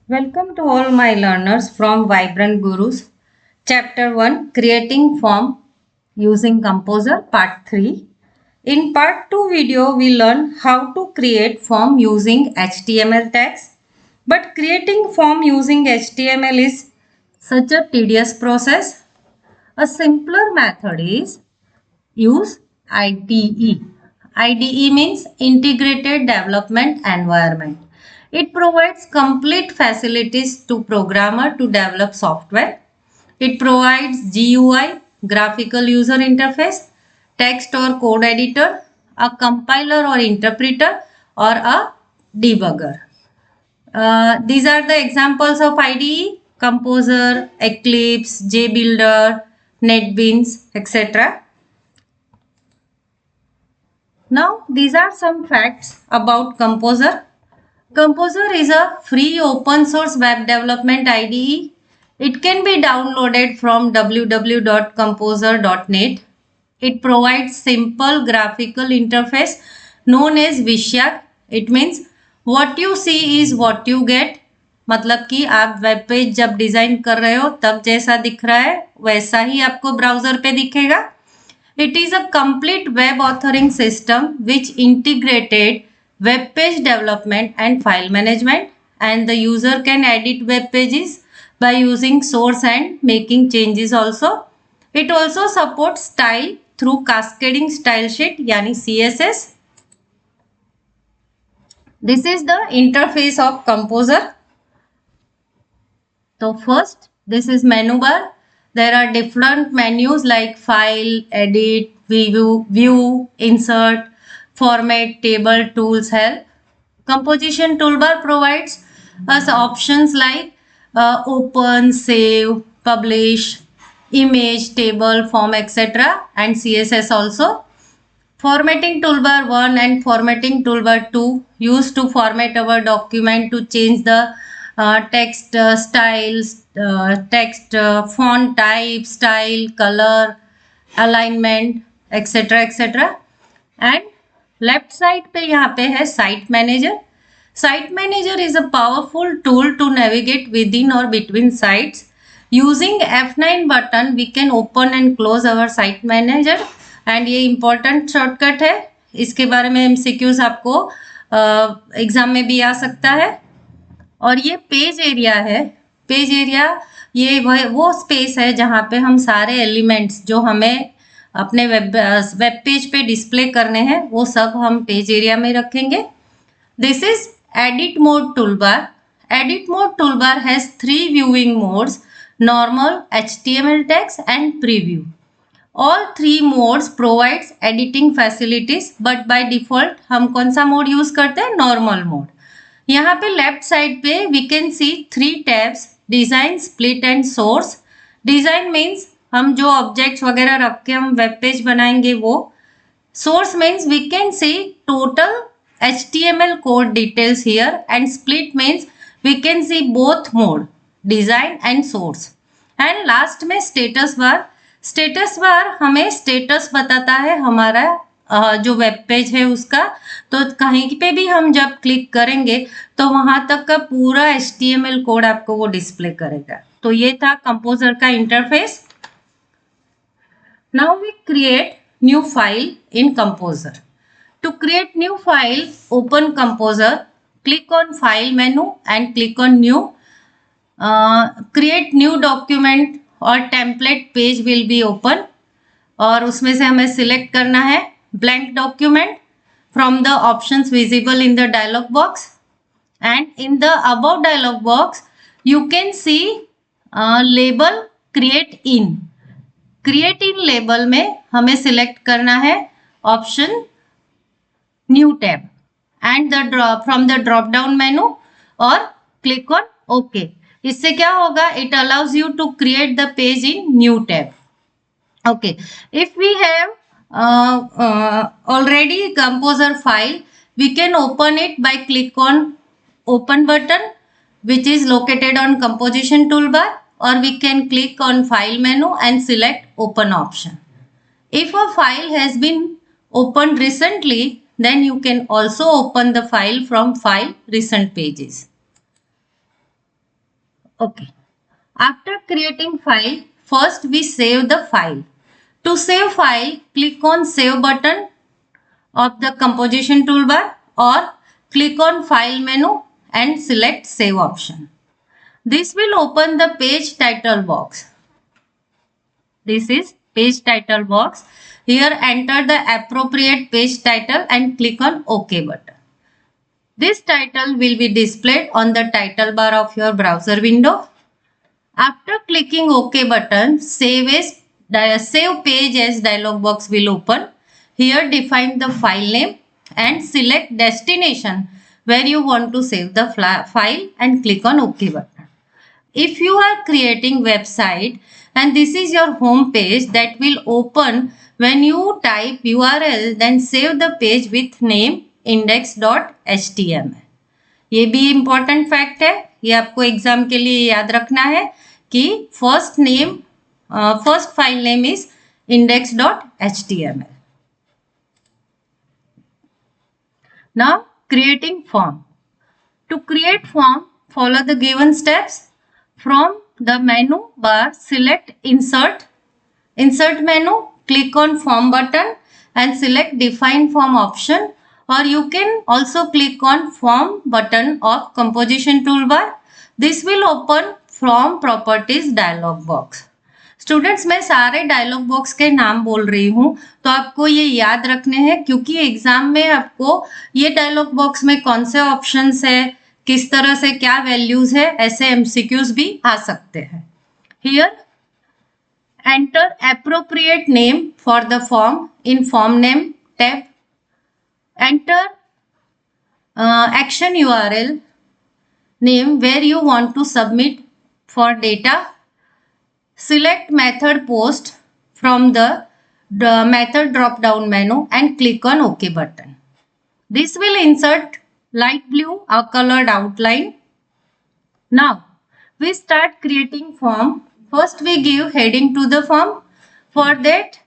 Welcome to all my learners from Vibrant Gurus. Chapter 1 Creating Form Using Composer Part 3. In Part 2 video, we learn how to create form using HTML tags. But creating form using HTML is such a tedious process. A simpler method is use IDE. IDE means Integrated Development Environment. It provides complete facilities to programmer to develop software. It provides GUI, graphical user interface, text or code editor, a compiler or interpreter, or a debugger. These are the examples of IDE: Composer, Eclipse, JBuilder, NetBeans, etc. Now, these are some facts about Composer. Composer is a free open source web development IDE. It can be downloaded from www.composer.net. It provides simple graphical interface known as Vishyak. It means what you see is what you get. मतलब कि आप web page जब design कर रहे हो तब जैसा दिख रहा है वैसा ही आपको ब्राउजर पे दिखेगा. It is a complete web authoring system which integrated web page development and file management, and the user can edit web pages by using source and making changes also. It also supports style through cascading style sheet yani CSS. This is the interface of Composer. So first, this is menu bar. There are different menus like file, edit, view, insert, format, table, tools, help. Composition toolbar provides us options like open, save, publish, image, table, form, etc. and CSS also. Formatting toolbar 1 and formatting toolbar 2 used to format our document to change the text styles, text font type, style, color, alignment, etc. etc. And left side पे यहाँ पे है Site Manager. Site Manager is a powerful tool to navigate within or between sites. Using F9 button, we can open and close our Site Manager. And ये important shortcut है. इसके बारे में MCQs आपको एग्जाम में भी आ सकता है. और ये पेज एरिया है. पेज एरिया ये वो स्पेस है जहाँ पे हम सारे एलिमेंट्स जो हमें अपने वेब पेज पे डिस्प्ले करने हैं वो सब हम पेज एरिया में रखेंगे. This is edit mode toolbar. Edit mode toolbar has 3 viewing modes: normal, HTML tags and preview. All 3 modes provides editing facilities, but by default हम कौन सा मोड यूज करते हैं? Normal mode. यहाँ पे लेफ्ट साइड पे we can see 3 tabs: design, split and source. Design means हम जो ऑब्जेक्ट्स वगैरह रख के हम वेब पेज बनाएंगे वो. Source means we can see total HTML code details here, and split means we can see both mode, design and source. And last में status bar. Status bar हमें स्टेटस बताता है हमारा जो वेब पेज है उसका. तो कहीं पे भी हम जब क्लिक करेंगे तो वहां तक का पूरा HTML कोड आपको वो डिस्प्ले करेगा. तो ये था कंपोजर का interface. Now we create new file in composer. To create new file, open composer, click on file menu and click on new. Create new document और template page will be open. और उसमें से हमें select करना है blank document from the options visible in the dialog box. And in the above dialog box you can see label create in. Create in label में हमें select करना है option new tab and the from the drop down menu और click on okay. इससे क्या होगा? It allows you to create the page in new tab. Okay, if we have already composer file, we can open it by click on open button which is located on composition toolbar, or we can click on file menu and select open option. If a file has been opened recently, then you can also open the file from file recent pages. Okay. After creating file, first we save the file. To save file, click on Save button of the composition toolbar or click on File menu and select Save option. This will open the page title box. This is page title box. Here enter the appropriate page title and click on OK button. This title will be displayed on the title bar of your browser window. After clicking OK button, Save Page As dialog box will open. Here define the file name and select destination where you want to save the file and click on OK button. If you are creating website and this is your home page, that will open when you type URL, then save the page with name index.html. ये भी important fact है, ये आपको exam के लिए याद रखना है कि first file name is index.html. Now creating form. To create form, follow the given steps. From the menu bar, select insert menu, click on form button and select define form option, or you can also click on form button of composition toolbar. This will open form properties dialog box. Students मैं सारे dialogue box के नाम बोल रही हूँ तो आपको ये याद रखने हैं क्योंकि एग्जाम में आपको ये डायलॉग बॉक्स में कौन से ऑप्शंस है, किस तरह से क्या वैल्यूज है, ऐसे एमसीक्यूज भी आ सकते हैं. Here enter appropriate name for the form in form name tab. Enter action URL name where you want to submit for data. Select method post from the method drop down menu and click on OK button. This will insert light blue colored outline. Now we start creating form. First we give heading to the form. For that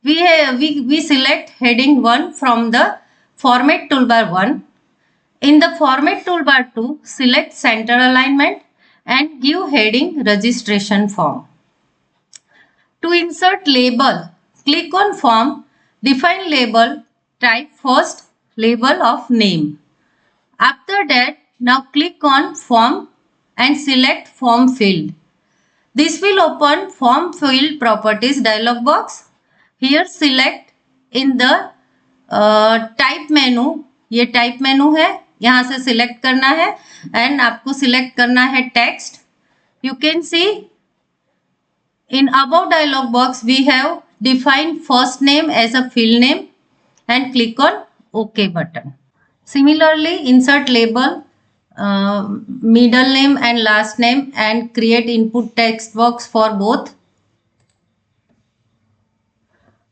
we select heading 1 from the format toolbar 1. In the format toolbar 2, select center alignment and give heading registration form. To insert label, click on form, define label, type first label of name. After that, now click on form and select form field. This will open form field properties dialog box. Here select in the type menu, ये type menu है, यहाँ से select करना है and आपको select करना है text. You can see in above dialog box we have defined first name as a field name and click on OK button. Similarly, insert label, middle name and last name and create input text box for both.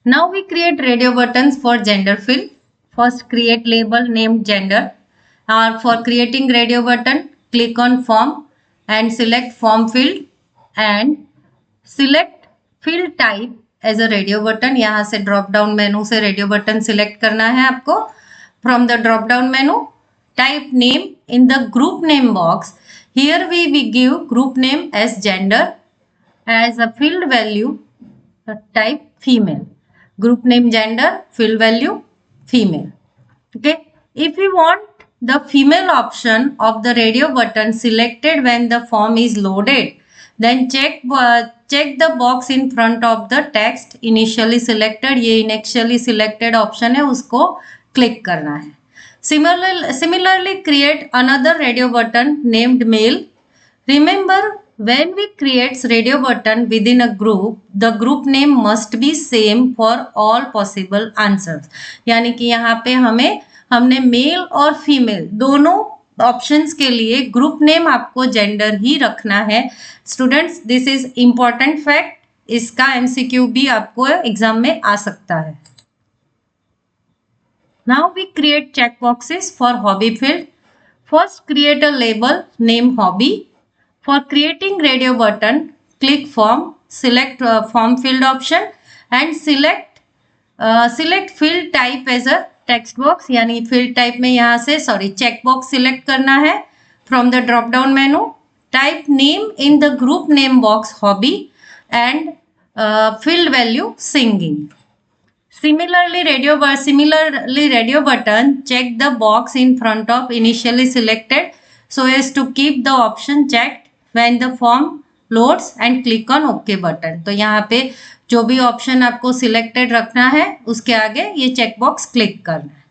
Now we create radio buttons for gender field. First create label named gender. For creating radio button, click on form and select form field and select field type as a radio button. यहाँ से drop down menu से radio button select करना है आपको. From the drop down menu, type name in the group name box. Here we give group name as gender, as a field value type female. Group name gender, field value female. Okay. If we want the female option of the radio button selected when the form is loaded, then check the box in front of the text initially selected. ये initially selected option है, उसको click करना है. Similarly, create another radio button named male. Remember, when we create radio button within a group, the group name must be same for all possible answers. यानी कि यहाँ पे हमने मेल और फीमेल दोनों ऑप्शंस के लिए ग्रुप नेम आपको जेंडर ही रखना है. Students, this is important fact. इसका एमसीक्यू भी आपको एग्जाम में आ सकता है. Now we create check boxes for hobby field. First create a label name hobby. For creating radio button, click form, select form field option and select field type as a text box. यानी field type में यहाँ से check box select करना है from the drop down menu. type name in the group name box hobby and field value singing. Similarly, radio button, check the box in front of initially selected so as to keep the option checked when the form loads and click on OK button. तो यहाँ पे जो भी option आपको selected रखना है उसके आगे ये चेक बॉक्स क्लिक करना है.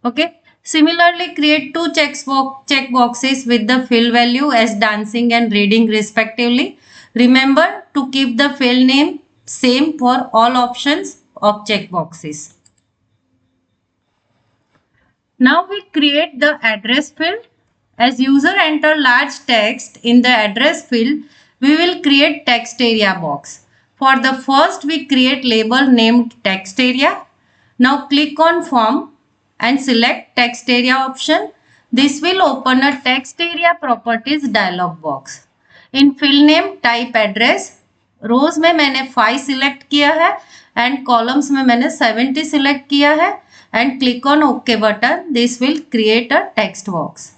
Okay. Similarly, create two check boxes with the field value as dancing and reading respectively. Remember to keep the field name same for all options of check boxes. Now we create the address field. As user enter large text in the address field, we will create text area box. For the first, we create label named text area. Now click on form and select text area option. This will open a text area properties dialog box. In field name type address. रोज में मैंने 5 select किया है and columns में मैंने 70 select किया है and click on okay button. This will create a text box.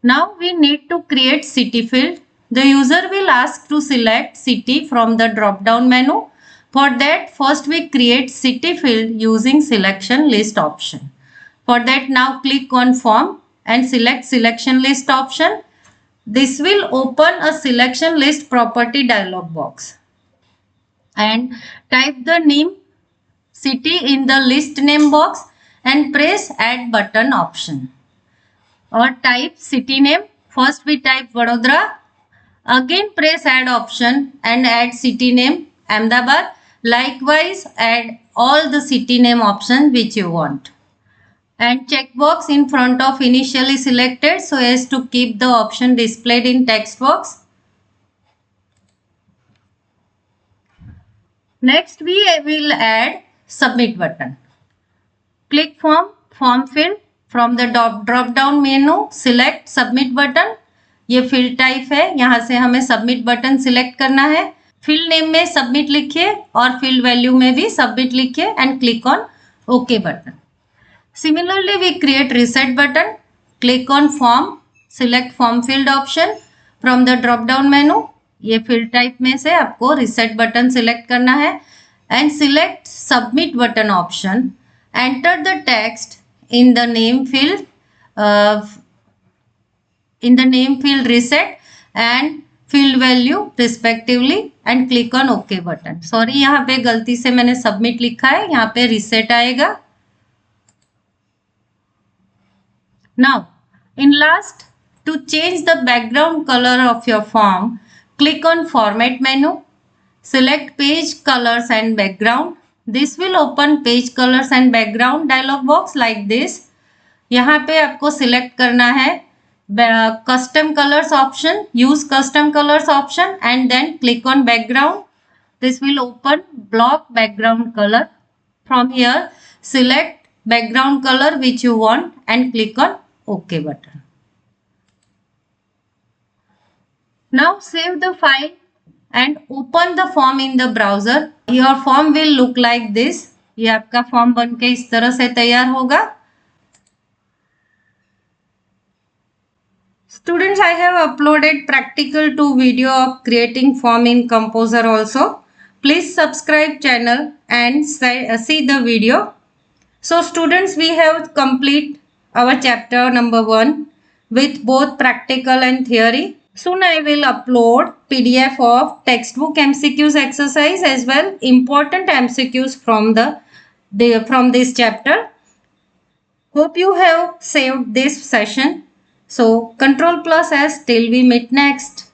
Now we need to create city field. The user will ask to select city from the drop down menu. For that first we create city field using selection list option. For that, now click on form and select selection list option. This will open a selection list property dialog box and type the name city in the list name box and press add button option or type city name. First we type Vadodara, again press add option and add city name Ahmedabad. Likewise add all the city name option which you want. And checkbox in front of initially selected so as to keep the option displayed in text box. Next we will add submit button. Click form field from the drop down menu, select submit button. ये field type है, यहाँ से हमें submit button select करना है. Field name में submit लिखिए और field value में भी submit लिखिए and click on OK button. Similarly, we create reset button. Click on form, select form field option from the drop down menu. ये field type में से आपको reset button select करना है and select submit button option. Enter the text in the name field reset and field value respectively and click on OK button. Sorry, यहाँ पे गलती से मैंने submit लिखा है, यहाँ पे reset आएगा. Now, in last, to change the background color of your form, click on Format menu, select Page Colors and Background. This will open Page Colors and Background dialog box like this. यहाँ पे आपको select करना है Custom Colors option, use Custom Colors option and then click on Background. This will open Block Background Color. From here, select background color which you want and click on OK button. Now save the file and open the form in the browser. Your form will look like this. ये आपका form बनके इस तरह से तैयार होगा. Students, I have uploaded practical 2 video of creating form in Composer also. Please subscribe channel and see the video. So students, we have complete our chapter number 1 with both practical and theory. Soon I will upload PDF of textbook MCQs exercise as well important MCQs from this chapter. Hope you have saved this session. So Control+S till we meet next.